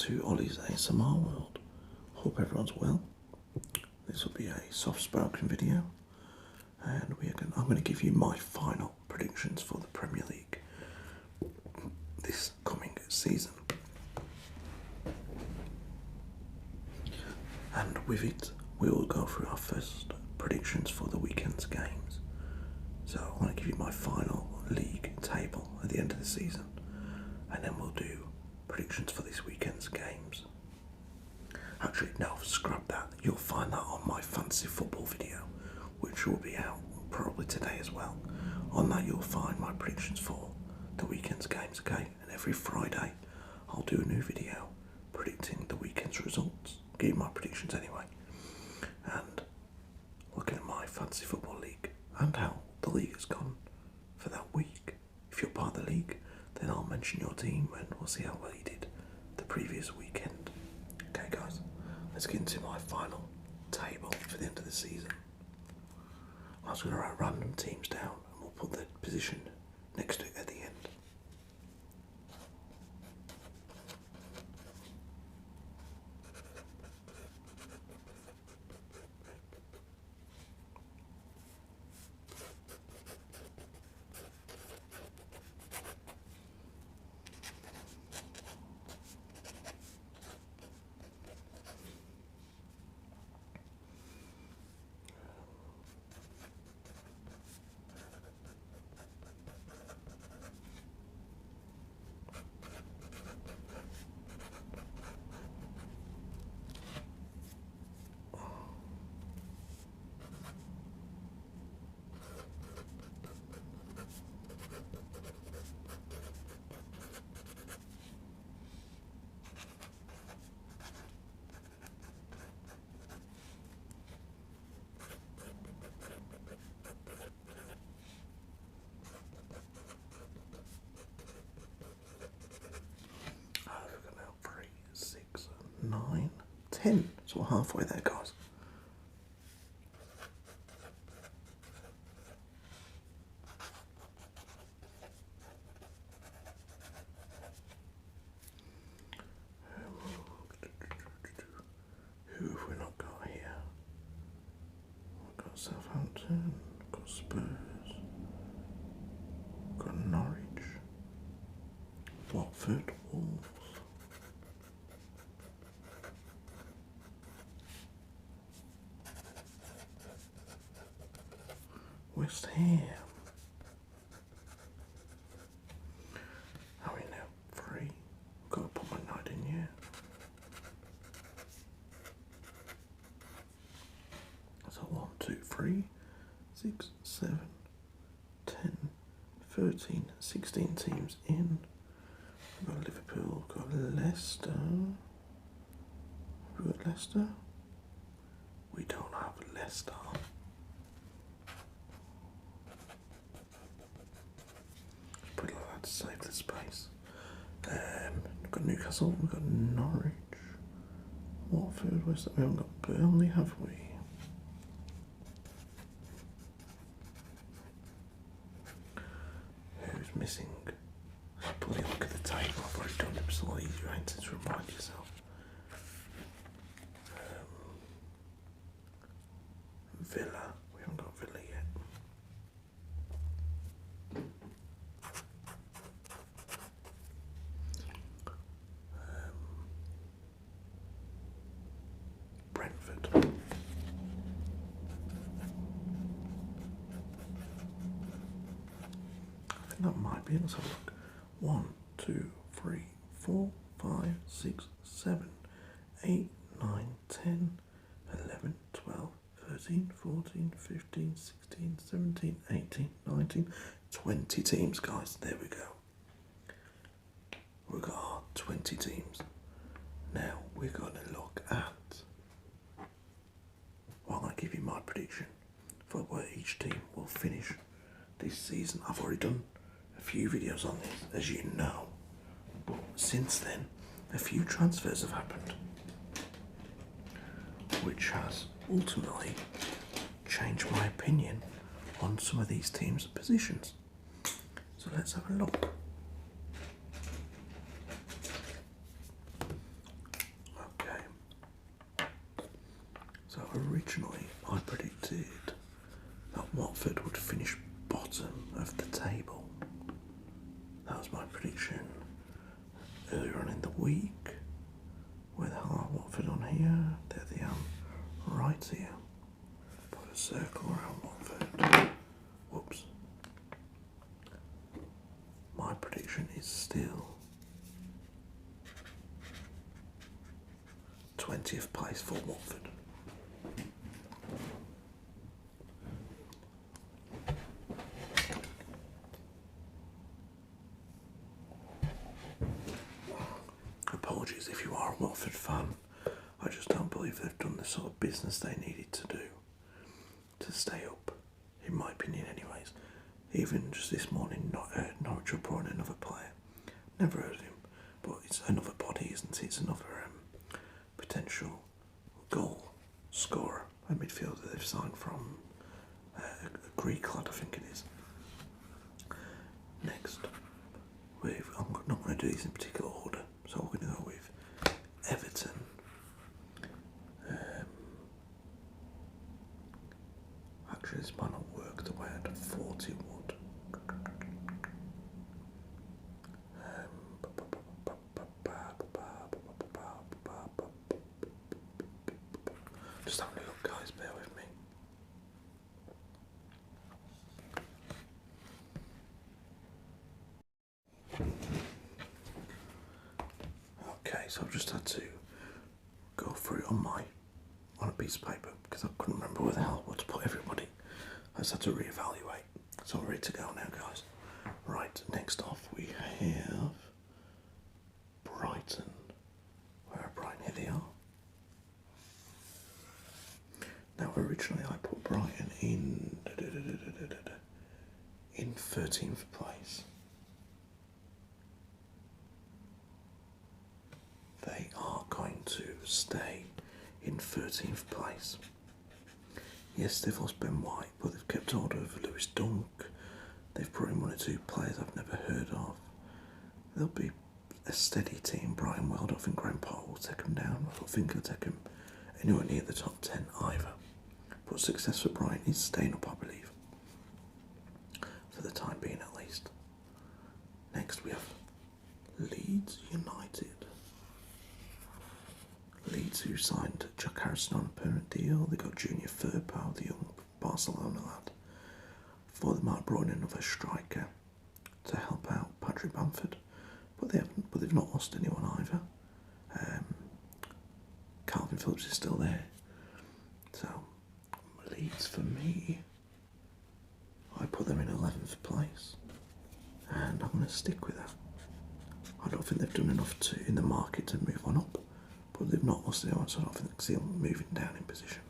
to Ollie's ASMR World. Hope everyone's well. This will be a soft-spoken video, and I'm going to give you my final predictions for the Premier League this coming season. And with it, we will go through our first predictions for the weekend's games. So I want to give you my final league table at the end of the season, and then we'll do predictions for this weekend's games. Actually, no, scrap that. You'll find that on my fantasy football video, which will be out probably today as well. On that, you'll find my predictions for the weekend's games, okay? And every Friday, I'll do a new video predicting the weekend's results. Give you my predictions anyway. And looking at my fantasy football league and how the league has gone for that week. If you're part of the league, then I'll mention your team and we'll see how well you did the previous weekend. Okay guys, let's get into my final table for the end of the season. I was going to write random teams down and we'll put the position next to it at the end. We've got now 3, 6, 9, 10. So we're halfway there, guys. Who have we not got here? We've got Southampton, we've got Spurs, we've got Norwich, Watford, Wolves, West Ham. How are we now? 3. Got to put my night in here. So 1, 2, 3, 6, 7, 10, 13, 16 teams in. We've got Liverpool, we've got Leicester. Have we got Leicester? We don't have Leicester. Let's put it like that to save the space. We've got Newcastle, we've got Norwich, Watford, West Ham. We haven't got Burnley, have we? Who's missing? Bloody look at the table. I've already done it, so it's easier to remind yourself. Villa. We haven't got Villa yet. Brentford. I think that might be it. Let's have a look. 1, 2, 3, 4, 5, 6, 7, 8, 9, 10, 11, 12, 13, 14, 15, 16, 17, 18, 19, 20 teams, guys. There we go. We've got our 20 teams. Now we're going to look at, while I give you my prediction for where each team will finish this season. I've already done a few videos on this, as you know, but since then a few transfers have happened, which has ultimately changed my opinion on some of these teams' positions. So let's have a look. originally I predicted that Watford would finish bottom of the table. That was my prediction earlier on in the week. Where the hell are Watford on here? There they are, right here. Put a circle around Watford. Whoops. My prediction is still 20th place for Watford. Apologies if you are a Watford fan. I just don't believe they've done the sort of business they needed to do to stay up, in my opinion anyways. Even just this morning, Norwich were brought in another player. Never heard of him, but it's another body, isn't it? It's another potential goal scorer, a midfielder they've signed from a Greek lad, I think it is. Next, I'm not going to do these in particular order, so we're going to go with Everton. Actually, this might not work the way I had 40 would. Just having a look, guys, bear with me. Okay, so I've just had to go through it on a piece of paper because I couldn't remember where the hell what to put everybody. I just had to reevaluate. So I'm ready to go now, guys. Right, next off we have Brighton. Where are Brighton? Here they are. Now originally I put Brighton in 13th place. They are going to stay in 13th place. Yes, they've lost Ben White, but they've kept hold of Lewis Dunk. They've brought in one or two players I've never heard of. They'll be a steady team. Brighton, well, I don't think Graham Potter will take them down. I don't think he'll take them anywhere near the top 10 either. But success for Brighton is staying up, I believe. For the time being, at least. Next, we have Leeds United. Leeds, who signed Jack Harrison on a permanent deal. They got Junior Firpo, the young Barcelona lad. For them, I brought in another striker to help out Patrick Bamford, but they've not lost anyone either. Calvin Phillips is still there. So Leeds, for me, I put them in 11th place, and I'm going to stick with that. I don't think they've done enough in the market to move on up. But they've not lost anyone, so I don't think they can see them moving down in position.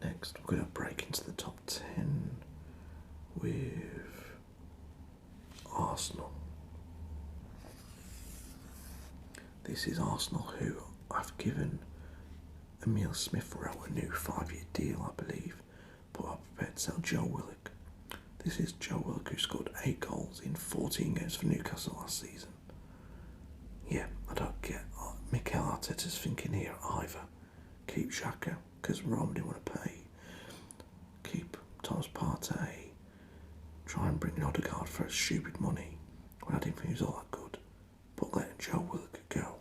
Next, we're going to break into the top 10 with Arsenal. This is Arsenal, who I've given Emile Smith-Rowe a new 5-year deal, I believe, but I'm prepared to sell Joe Willock. This is Joe Willock, who scored 8 goals in 14 games for Newcastle last season. Yeah, I don't get Mikel Arteta's thinking here either. Keep Xhaka, because Roma didn't want to pay. Keep Thomas Partey. Try and bring Odegaard for stupid money, when I didn't think he was all that good. But let Joe Willock go.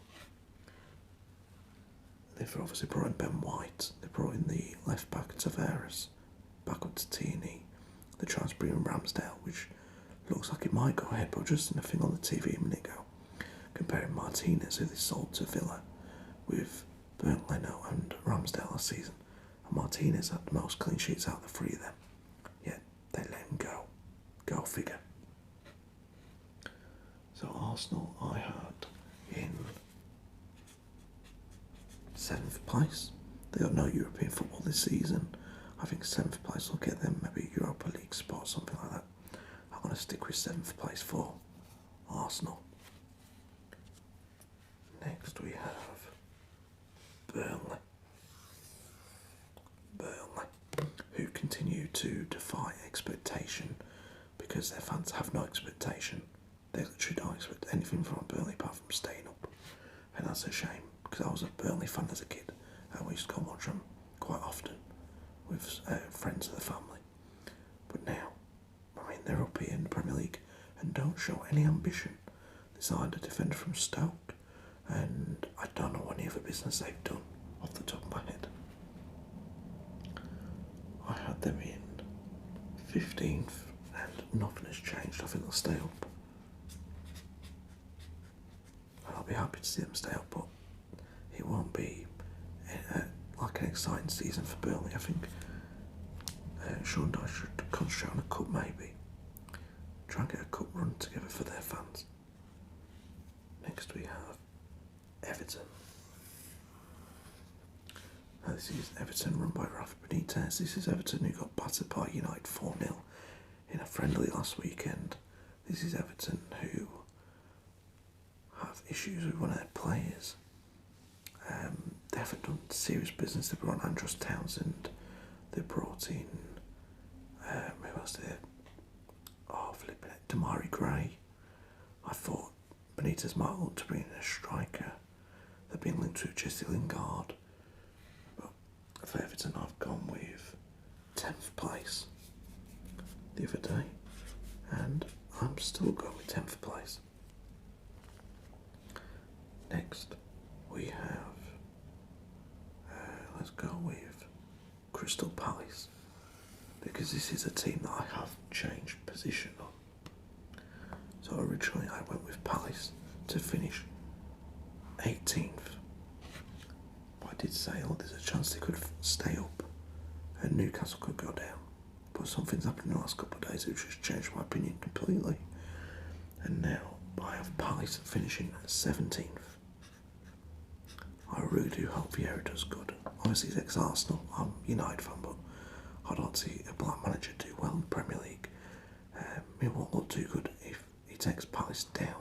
They've obviously brought in Ben White. They brought in the left back Tavares. Back up to Tierney. They're trying to bring in Ramsdale, which looks like it might go ahead, but just in a thing on the TV a minute ago, comparing Martinez, who they sold to Villa, with Bernd Leno and Ramsdale last season. And Martinez had the most clean sheets out of the three of them. Yet they let him go. Go figure. So Arsenal I had in 7th place. They got no European football this season. I think 7th place will get them maybe a Europa League spot, something like that. I'm going to stick with 7th place for Arsenal. Next we have Burnley. Who continue to defy expectation because their fans have no expectation. They literally don't expect anything from Burnley apart from staying up. And that's a shame, because I was a Burnley fan as a kid and we used to go and watch them quite often with friends of the family. But now, they're up here in the Premier League and don't show any ambition. They signed a defender from Stoke, and I don't know any other business they've done off the top of my head. I had them in 15th, and nothing has changed. I think they'll stay up. And I'll be happy to see them stay up, but it won't be like an exciting season for Burnley. I think Sean Dyche should concentrate on a cup, maybe. Try and get a cup run together for their fans. Next we have Everton. Now this is Everton run by Rafa Benitez. This is Everton who got battered by United 4-0 in a friendly last weekend. This is Everton who have issues with one of their players. They haven't done serious business. They brought on Andros Townsend. They brought in who else did it? Flipping it, Damari Gray. I thought Benitez might look to bring in a striker. They've been linked to Jesse Lingard. But for Everton, I've gone with 10th place the other day, and I'm still going with 10th place. Next, we have, let's go with Crystal Palace, because this is a team that I have changed position on. So originally I went with Palace to finish 18th. But I did say, there's a chance they could stay up and Newcastle could go down. But something's happened in the last couple of days which has changed my opinion completely. And now I have Palace finishing 17th. I really do hope Vieira does good. Obviously he's ex-Arsenal, I'm a United fan, but I'd like to see a black manager do well in the Premier League. It won't look too good if he takes Palace down.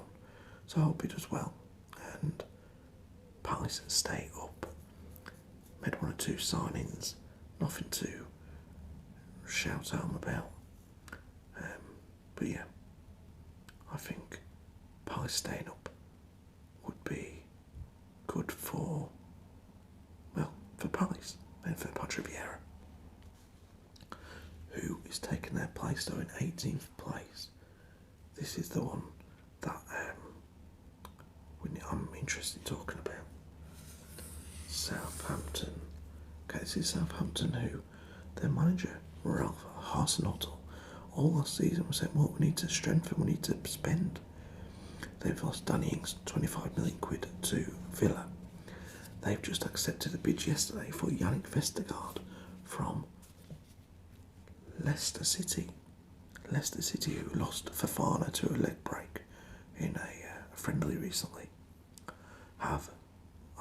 So I hope he does well. And Palace stay up. Made 1 or 2 signings. Nothing to shout at them about. But yeah, I think Palace staying up would be good for Palace and for Patrick Vieira, who is taking their place though in 18th place. This is the one that I'm interested in talking about. Southampton. Okay, this is Southampton who their manager, Ralph Hasenhüttl, all last season was saying, well, we need to strengthen, we need to spend. They've lost Danny Ings £25 million to Villa. They've just accepted a bid yesterday for Yannick Vestergaard from Leicester City. Leicester City, who lost Fofana to a leg break in a friendly recently, have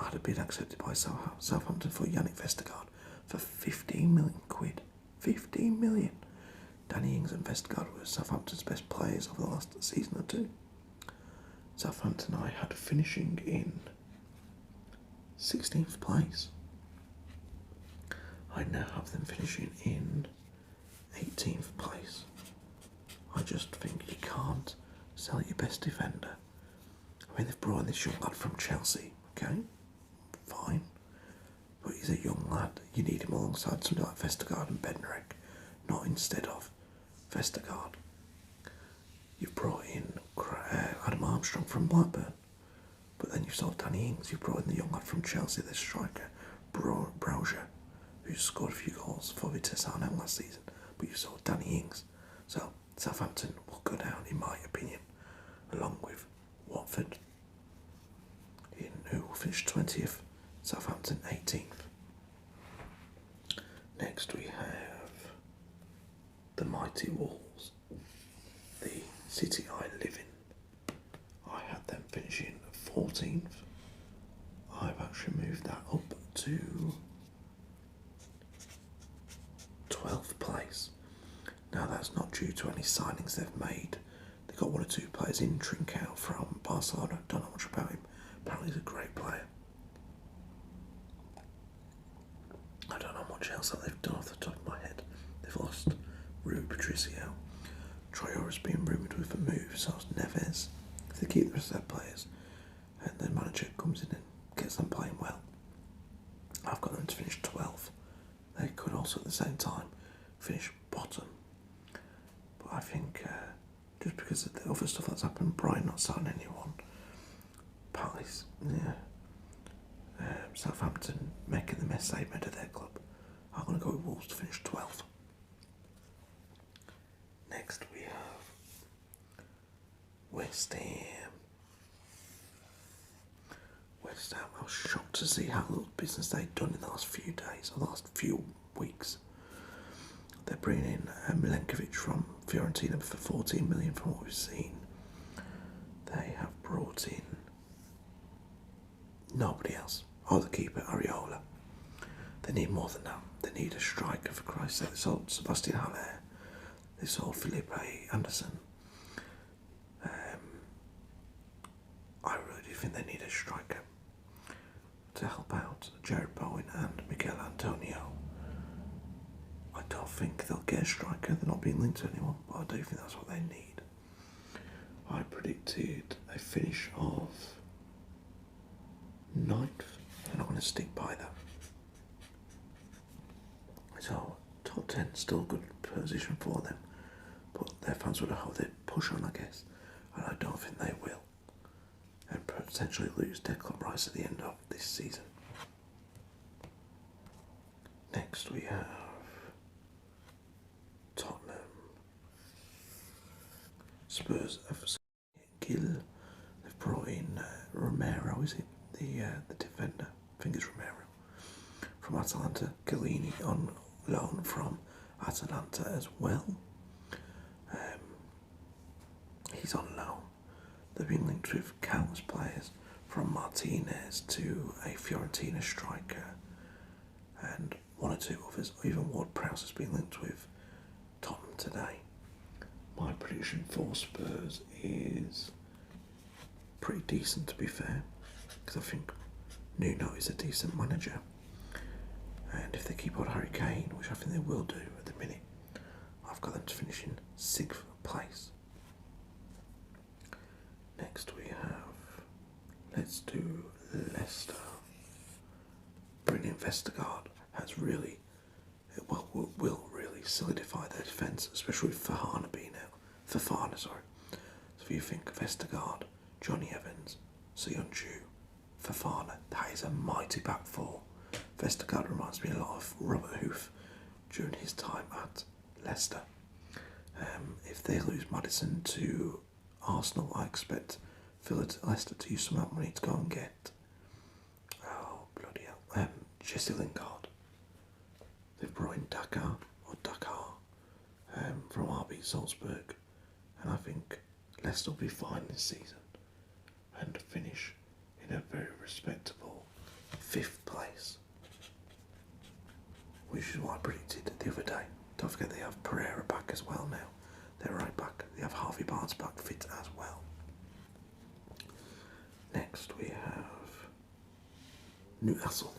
had a bid accepted by Southampton for Yannick Vestergaard for £15 million. 15 million. Danny Ings and Vestergaard were Southampton's best players over the last season or two. Southampton I had finishing in 16th place. I now have them finishing in 18th place. I just think you can't sell your best defender. They've brought in this young lad from Chelsea, okay, fine, but he's a young lad. You need him alongside somebody like Vestergaard and Bednarek, not instead of Vestergaard. You've brought in Adam Armstrong from Blackburn, but then you've sold Danny Ings. You've brought in the young lad from Chelsea, the striker, Browser, who scored a few goals for Vitesse Arnhem last season, but you sold Danny Ings. So Southampton will go down, in my opinion, along with Watford, who will finish 20th, Southampton 18th. Next we have the mighty Wolves, the city I live in. I had them finishing 14th. I've actually moved that up to 12th place. Now that's not due to any signings they've made. They got 1 or 2 players in. Trincao from Barcelona, don't know much about him. Apparently he's a great player. I don't know much else that they've done off the top of my head. They've lost Rui Patricio. Traore's been rumoured with a move, so is Neves. If they keep the rest of their players and their manager comes in and gets them playing well, I've got them to finish 12th same time finish bottom. But I think just because of the other stuff that's happened, Brighton not signing anyone, Palace, yeah, Southampton making the mess they made of their club, I'm going to go with Wolves to finish 12th. Next we have West Ham. West Ham, I was shocked to see how little business they'd done in the last few days, or the last few weeks. They're bringing in Milenkovic from Fiorentina for 14 million from what we've seen. They have brought in nobody else. Oh, the keeper, Areola. They need more than that. They need a striker, for Christ's sake. They sold Sebastian Haller. They sold Felipe Anderson. I really do think they need a striker to help out Jared Bowen and Miguel Antonio. I don't think they'll get a striker. They're not being linked to anyone, but I do think that's what they need. I predicted a finish of 9th, and I'm going to stick by that. So, top 10, still a good position for them, but their fans would have held their push on, I guess, and I don't think they will, and potentially lose Declan Rice at the end of this season. Next we have Tottenham. Spurs have Gil. They've brought in Romero, is it? The defender. I think it's Romero. From Atalanta. Chiellini on loan from Atalanta as well. He's on loan. They've been linked with countless players, from Martinez to a Fiorentina striker and one or two others. Even Ward-Prowse has been linked with Tottenham today. My prediction for Spurs is pretty decent, to be fair, because I think Nuno is a decent manager, and if they keep on Harry Kane, which I think they will do at the minute, I've got them to finish in 6th place. Next we have, let's do Leicester. Brilliant. Vestergaard has really, will really solidify their defence, especially with Fofana being out. Fofana, sorry. So if you think Vestergaard, Johnny Evans, Söyüncü, Fofana, that is a mighty back four. Vestergaard reminds me a lot of Robert Huth during his time at Leicester. If they lose Maddison to Arsenal, I expect Leicester to use some of that money to go and get, oh bloody hell, Jesse Lingard. They've brought in Dakar from RB Salzburg, and I think Leicester will be fine this season and finish in a very respectable 5th place, which is what I predicted the other day. Don't forget they have Pereira back as well now. They're right back. They have Harvey Barnes back fit as well. Next we have Newcastle.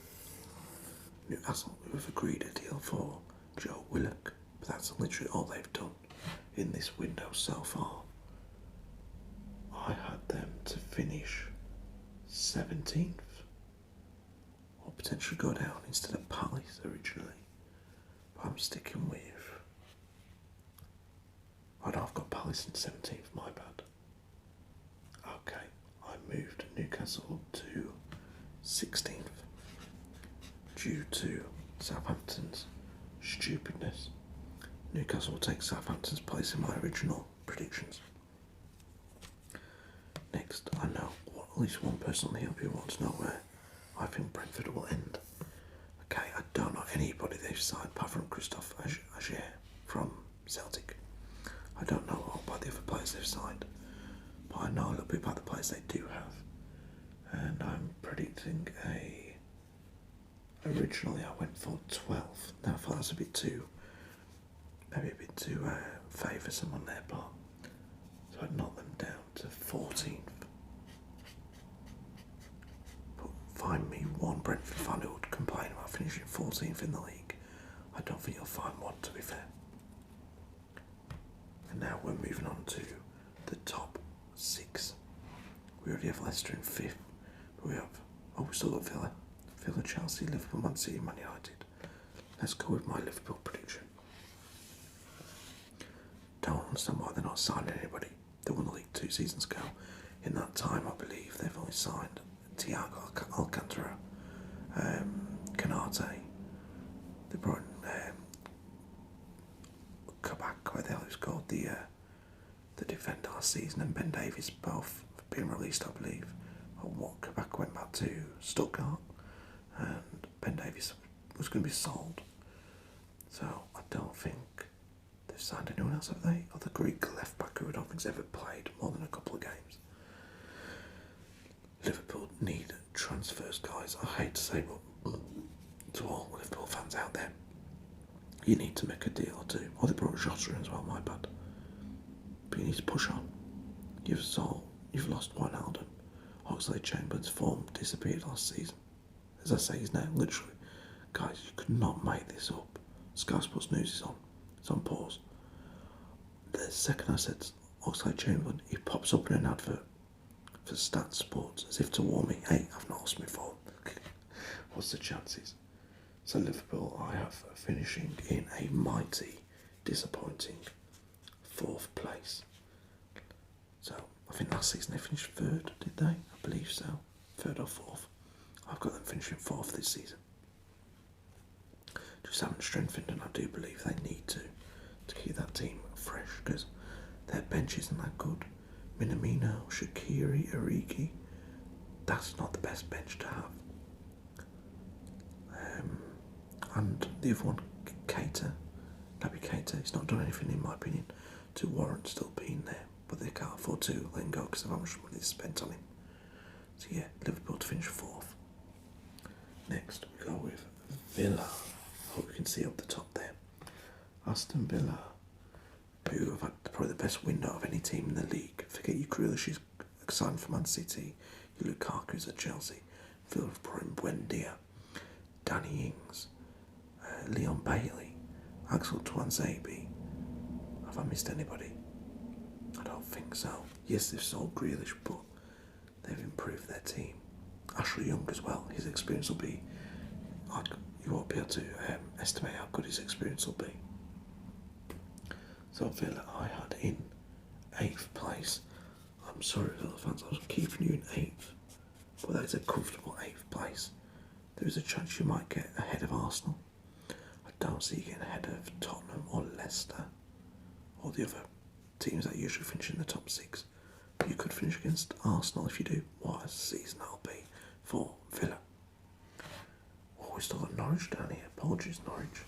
Newcastle, who have agreed a deal for Joe Willock, but that's literally all they've done in this window so far. I had them to finish 17th, or potentially go down instead of Palace originally, but I'm sticking with, I know I've got Palace in 17th, my bad. Okay, I moved Newcastle to 16th due to Southampton's stupidness. Newcastle will take Southampton's place in my original predictions. Next, I know at least one person on here who wants to know where I think Brentford will end. Okay, I don't know anybody they've signed apart from Christophe Ager from Celtic. I don't know all about the other players they've signed, but I know a little bit about the players they do have. And I'm predicting originally I went for 12th. Now I thought that was maybe a bit too favoursome on their part. So I'd knock them down to 14th. But find me one Brentford fan who would complain about finishing 14th in the league. I don't think you'll find one, to be fair. And now we're moving on to the top 6. We already have Leicester in 5th. But we still got Villa, Chelsea, Liverpool, Man City, Man United. let's go with my Liverpool prediction. Don't understand why they're not signing anybody. They won the league 2 seasons ago. In that time, I believe they've only signed Thiago Alcantara, Canate, they brought Kabak, where the hell he's called, the defender last season, and Ben Davies, both being released, I believe. Kabak went back to Stuttgart, and Ben Davies was going to be sold. So I don't think they've signed anyone else, have they? Or the Greek left back who I don't think's ever played more than a couple of games. Liverpool need transfers, guys. I hate to say, but to all Liverpool fans out there, you need to make a deal or two. Or they brought Jota in as well, my bad. But you need to push on. You've lost Wijnaldum. Oxlade-Chamberlain's form disappeared last season. As I say his name, literally. Guys, you could not make this up. Sky Sports News is on. It's on pause. The second I said Oxlade-Chamberlain, he pops up in an advert for Stats Sports as if to warn me, hey, I've not lost my form. What's the chances? So Liverpool, I have finishing in a mighty, disappointing 4th place. So I think last season they finished 3rd, did they? I believe so. 3rd or 4th. I've got them finishing 4th this season. Just haven't strengthened, and I do believe they need to keep that team fresh, because their bench isn't that good. Minamino, Shaqiri, Origi, that's not the best bench to have. And the other one, Naby Keita, he's not done anything, in my opinion, to warrant still being there, but they can't afford to let him go because of how much money they spent on him. So yeah, Liverpool to finish 4th. Next we go with Villa. Hope you can see up the top there. Aston Villa, who have had probably the best window of any team in the league. Forget your Grealish, is signed for Man City. Your Lukaku's at Chelsea. Villa have brought in Buendia, Danny Ings, Leon Bailey, Axel Tuanzebe. Have I missed anybody? I don't think so. Yes, they've sold Grealish, but they've improved their team. Ashley Young as well. His experience will be, you won't be able to estimate how good his experience will be. So Villa I had in 8th place. I'm sorry, Villa fans, I was keeping you in 8th, but that is a comfortable 8th place. There is a chance you might get ahead of Arsenal. I don't see you getting ahead of Tottenham or Leicester or the other teams that usually finish in the top 6. But you could finish against Arsenal if you do. What a season that'll be for Villa. Oh, we still got Norwich down here. Apologies, Norwich.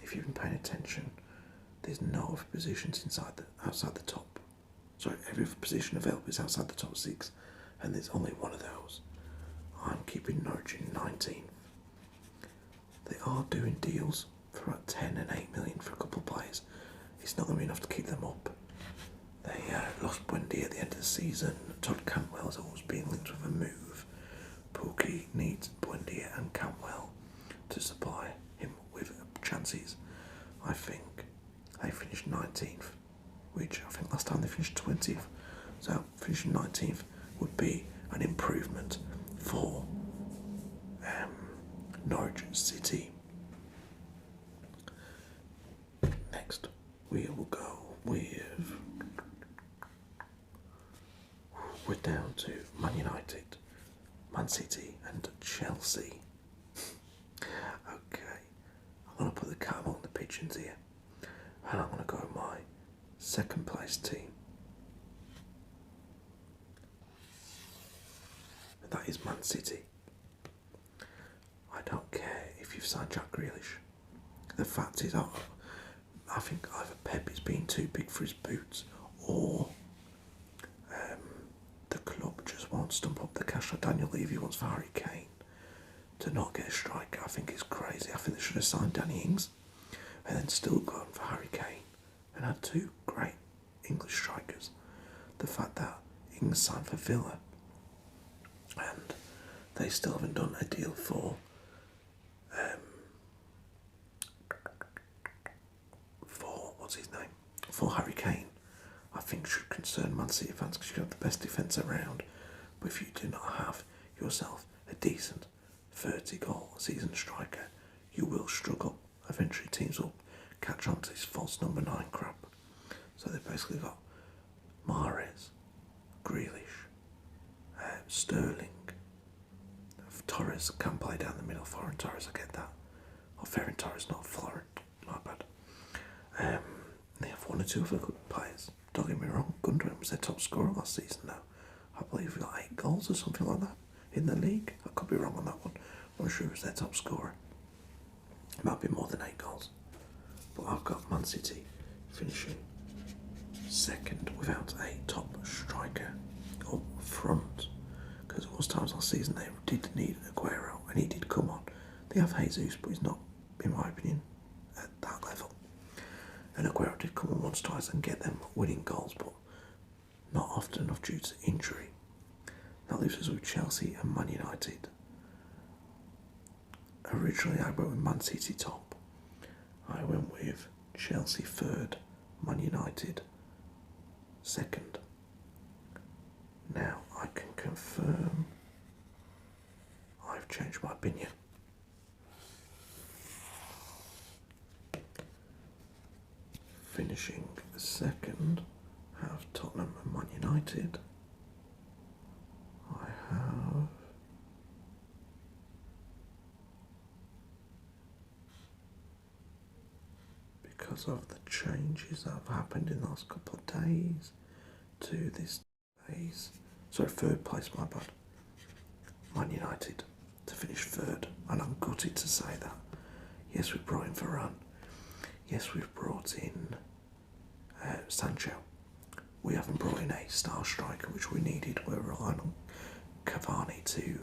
If you've been paying attention, there's no other positions outside the top. Sorry, every other position available is outside the top 6, and there's only one of those. I'm keeping Norwich in 19th. They are doing deals for about 10 and 8 million for a couple of players. It's not going to be enough to keep them up. They lost Buendia at the end of the season. Todd Cantwell has always been linked with a move. Pookie needs Buendia and Cantwell to supply him with chances. I think they finished 19th, which I think last time they finished 20th. So finishing 19th would be an improvement for Norwich City. Next, we will go with, we're down to Man United, Man City and Chelsea. Okay, I'm going to put the cat among the pigeons here, and I'm going to go with my 2nd place team. And that is Man City. I don't care if you've signed Jack Grealish. The fact is, I think either Pep is being too big for his boots, or the club just won't stump up the cash like Daniel Levy wants for Harry Kane. To not get a striker, I think is crazy. I think they should have signed Danny Ings and then still gone for Harry Kane and had 2 great English strikers. The fact that Ings signed for Villa and they still haven't done a deal for what's his name? For Harry Kane, I think should concern Man City fans, because you have the best defence around. But if you do not have yourself a decent 30-goal season striker, you will struggle. Eventually teams will catch on to this false number 9 crap. So they've basically got Mahrez, Grealish, Sterling, Torres can play down the middle. Ferran Torres, I get that. Or Ferran Torres, not Florent. My bad. They have one or two other good players. Don't get me wrong, Gundogan was their top scorer last season now. I believe he got 8 goals or something like that in the league. I could be wrong on that one. I'm not sure he was their top scorer. It might be more than 8 goals. But I've got Man City finishing second without a top striker up front. Because there was times last season they did need Aguero, and he did come on. They have Jesus, but he's not, in my opinion, at that level. And Aguero did come on once, twice and get them winning goals, but not often enough due to injury. That leaves us with Chelsea and Man United. Originally I went with Man City top. I went with Chelsea third, Man United second. Now I can confirm I've changed my opinion. Finishing second, have Tottenham and Man United. I have because of the changes that have happened in the last couple of days to this days. So third place, my bad. Man United to finish third, and I'm gutted to say that. Yes, we've brought in Varane. Yes, we've brought in Sancho. We haven't brought in a star striker, which we needed. We're relying on Cavani to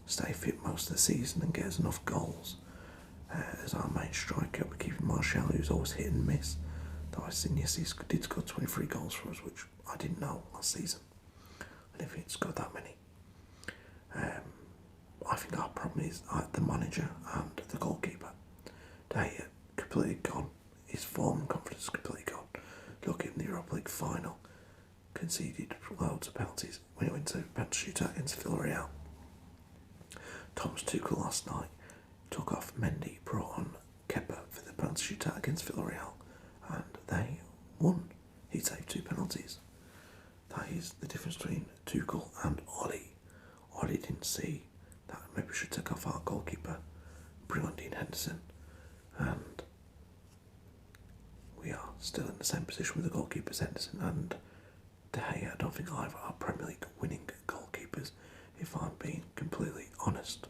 stay fit most of the season and get us enough goals as our main striker. We're keeping Martial, who's always hit and miss. Though I seen yes, he did score 23 goals for us, which I didn't know last season. I didn't think he'd scored that many. I think our problem is the manager and the goalkeeper. They completely gone. His form and confidence is completely gone. Look in the Europa League final, conceded loads of penalties when he went to penalty shootout against Villarreal. Thomas Tuchel last night took off Mendy, brought on Kepa for the penalty shootout against Villarreal, and they won. He saved 2 penalties. That is the difference between Tuchel and Ollie. Ollie didn't see that maybe we should take off our goalkeeper, bring on Dean Henderson, and we are still in the same position with the goalkeepers Henderson and De Gea. I don't think either are Premier League winning goalkeepers, if I'm being completely honest.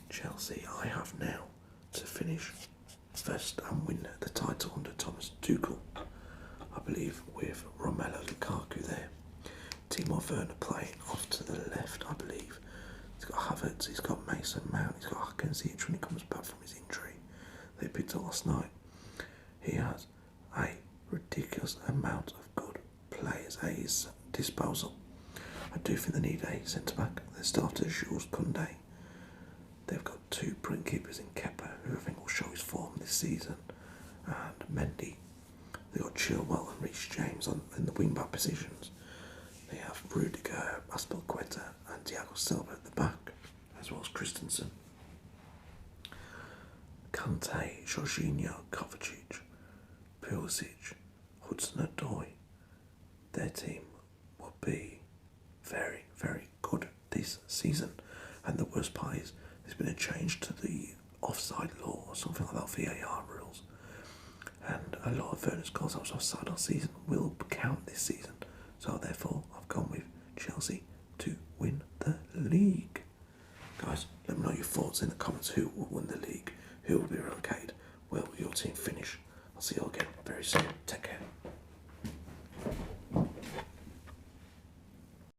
Chelsea, I have now to finish first and win the title under Thomas Tuchel. I believe with Romelu Lukaku there. Timo Werner playing off to the left, I believe. He's got Havertz, he's got Mason Mount, he's got Akanji when he comes back from his injury. They picked up last night. He has a ridiculous amount of good players at his disposal. I do think they need a centre-back. They started Jules Koundé. They've got 2 brilliant keepers in Kepa, who I think will show his form this season, and Mendy. They've got Chilwell and Reece James in the wing-back positions. They have Rudiger, Aspilicueta and Thiago Silva at the back, as well as Christensen. Kante, Jorginho, Kovacic, Pulisic, Hudson-Odoi. Their team will be very, very good this season. And the worst part is there's been a change to the offside law or something like that, VAR rules. And a lot of Werner's goals that was offside last season will count this season. So therefore, I've gone with Chelsea to win the league. Guys, let me know your thoughts in the comments. Who will win the league? Who will be relegated? Where will your team finish? I'll see you all again very soon. Take care.